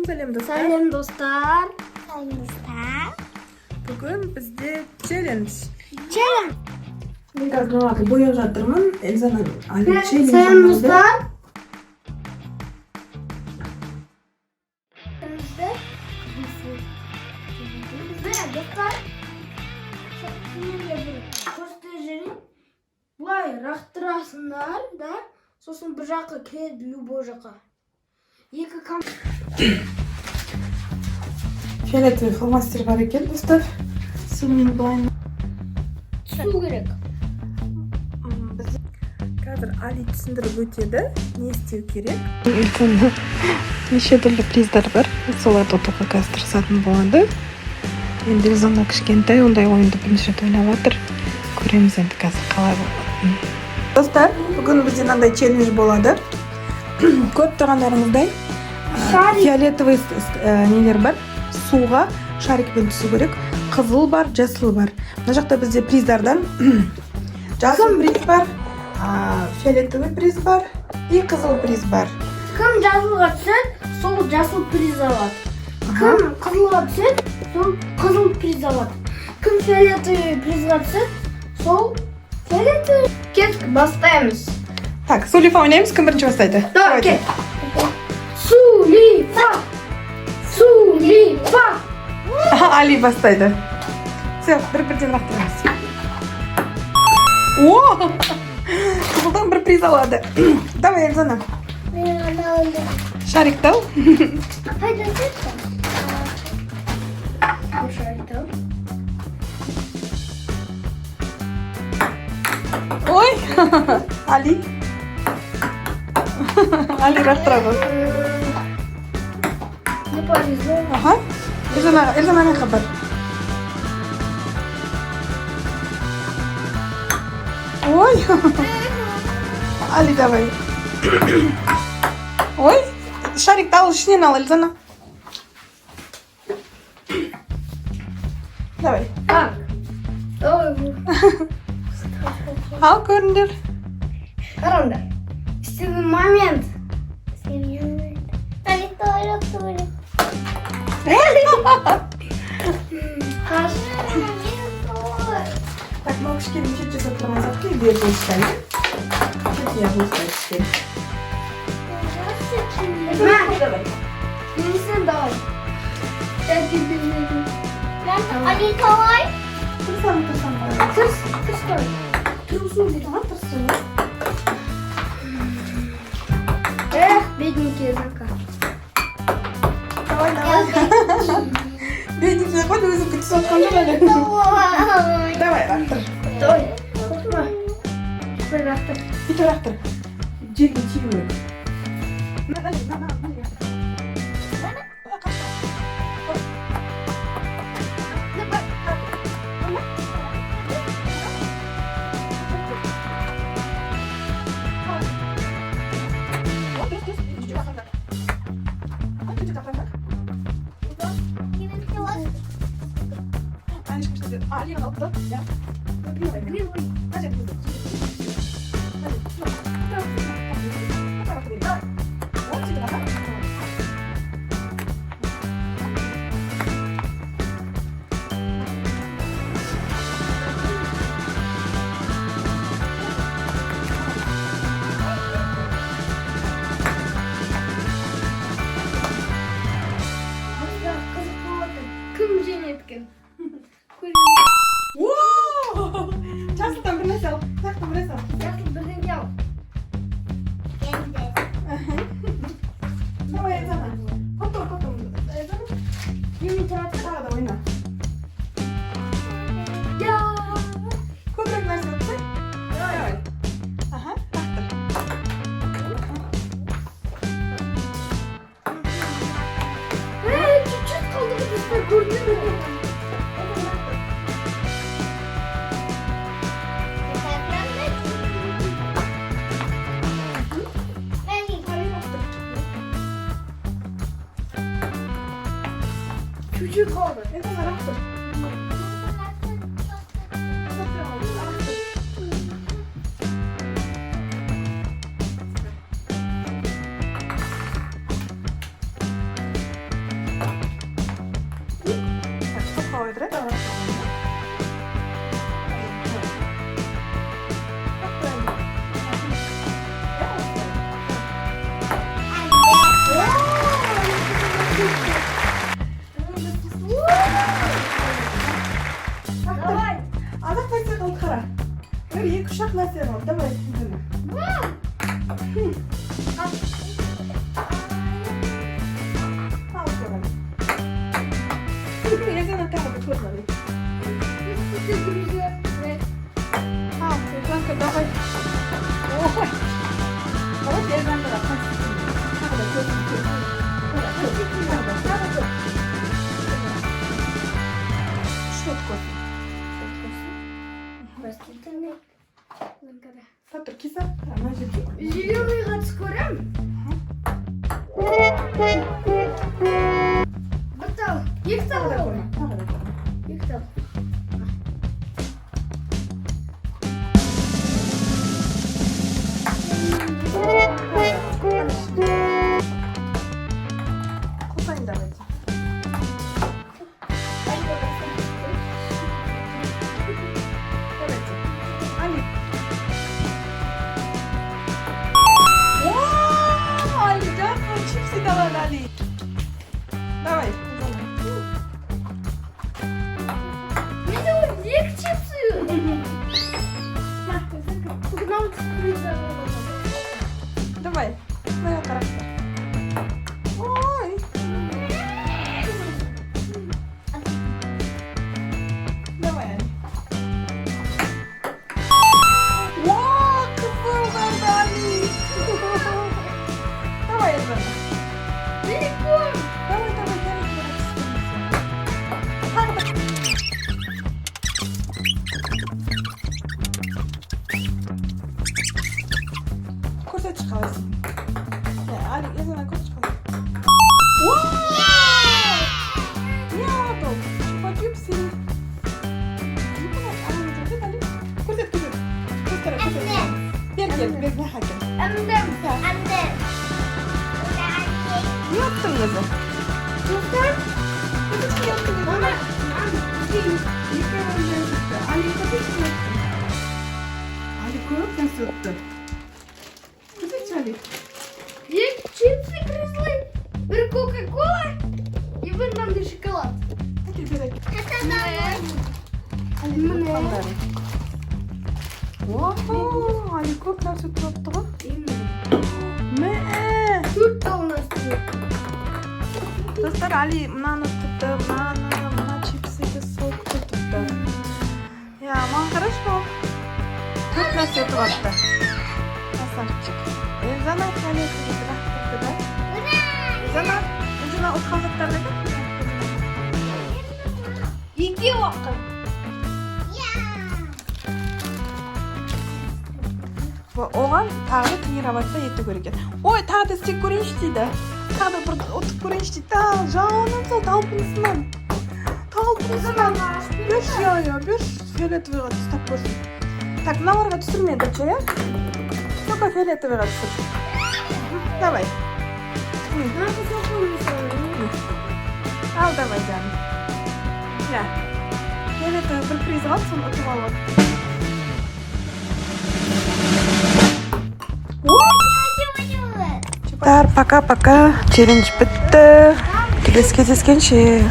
Сәлем достар. Сәлем достар. Бүгін бізде челлендж. Челлендж. Мен қазір бояп жатырмын. Эльзаның челлендж. Сәлем достар. Бұлай рақтырасыңдар, да? Сосын бір жаққа келеді, любой жаққа. Екі Фиолетовый фломастер бар екен, достар. Сумен былай. Су керек. Қазір Али түсіндіріп өтеді. Не істеу керек? Эльзаны неше түрлі приздар бар. Соларды ұтуға қазір тырысатын болады. Енді Эльзана кішкентай, ондай ойынды бірінші рет ойнап жатыр. Көреміз енді қазір қалай болатынын. Достар, бүгін бізде мынандай челлендж болады. Көріп тұрғандарыңыздай фиолетовый нелер бар. Суға шарикпен түсу керек. Қызыл бар, жасыл бар. Мына жақта бізде приздардан жасыл приз бар, фиолетовый приз бар и қызыл приз бар. Кім жасылға түседі, сол жасыл приз алады. Кім қызылға түседі, сол қызыл приз алады. Кім фиолетовый призға түседі, сол фиолетовый. Кеттік, бастаймыз. Так, Сулифа ойнаймыз. Кім бірінші бастайды? Давай, кет. Сулифа! Сулифа! Али бастайды. Все, бір-бірден лақтырамыз. О! Қызылдан бір приз алады. Давай, Эльзана. Шарик тау. Ой! Али. Али лақтырады. Не повезло. Ага. Эльзана мен хабар. Ой! Али, давай. Ой! Шарик ал, ішінен ал, Эльзана. Давай. Так. Давай. Ал, көріңдер. Қараңдар. Істегі момент. Қаш. Так, мы кішкене чет жасап тұрған затты үйде болыстайды. Кетіне болыстайды кішкене. Давай. Менсен давай. Тұрсам. Тырс қой. Тұрсың дейді ма, тұрсың. Эх, бедненький зака. Давай. Бедненький қой, өзің күтісі отқан жоқ әлі. Давай, лақтыр. Давай. Отырма. Бір рақтыр. Бүйтіп лақтыр. Жерге тиіп өт. Кім жеңеткен? Жасылдан бір нәрсе ал. Тақтан бір нәрсе ал. Жасыл бірдеңе ал. Давай, Эльзана. Потом. Немен тұрады? Тағы да ойна. Я. Көбірек нәрсе өтсек. Давай. Ага, лақтыр. Чуть-чуть қалды бізде көрінді. Чуть-чуть қалды. Эльзана, лақтыр. Давай. Азат нәрсе қалды қара. Бір екі-үш ақ нәрсе қалды. Давай, сізді. Ал көрем. Езена тағы бір көрмеді. Ал, Светланка, давай. Ой. Вот Езена да. Тағы да көрсін. Что такое? Растительный. Сатыр киса, ана жерде. Зеленый скорым. Бітал. Екі тал Тағы да ғой. көрме, тағы да көрме. Екі тал. Қосайын давайте. Давайте. Али. О, Али, жақсы, чипсы давай, Али. Давай, Менде ол екі чипсы. Бүгін давай. Моя тарапта. Ой. Давай, Али. О, қызыл қалды, Али. Давай, Езана. Бекон. Давай, давай, давай. Тағы да. Көрсетші қалайсың. Али, Езана, көрсетші қалайсың. Не алады ол? Чупа-чупсы. Көрсет, көрсет. Көстер, көстер. Бер, не хакем. Әмдім. Не yaptın kızım? Достар. Kötü yaptın kızım. Мама. Ali kötü yaptın. Ali koyup nasıl yaptı? Kötü Ali. Екі чипсы крыслый. Бір кока-кола. И бір мынандай шоколад. Hadi bir dakika. Ali Mine. koyup Wow, Ali koyup nasıl yaptı? Ne? Төрт тал нәрсе. Dostlar Ali mынаны tuttu, mына чипсыды соқты tuttu. Ya, маған қарашы. Көп нәрсе ұтып атты. Красавчик. Езана фиолетовый тұрақтырды да. Езана ұтқан заттарды да? Екі уақыт. Оған тағы тренироваться ету керек екен. Ой, тағы да істеп көрейінші дейді. Тағы да бір ұтып көрейінші дейді. Жаным сол талпынысынан. Бер фиолетовыйға ұстап көрсін. Так, мыналарға түсірме, дұрыс, я? Только фиолетовыйға түсір. Давай. Ал, давай, жаным. Я. Фиолетовый бір приз алып, соны ұтып алып. Пока-пока. Челлендж бітті. Келесі кездескенше.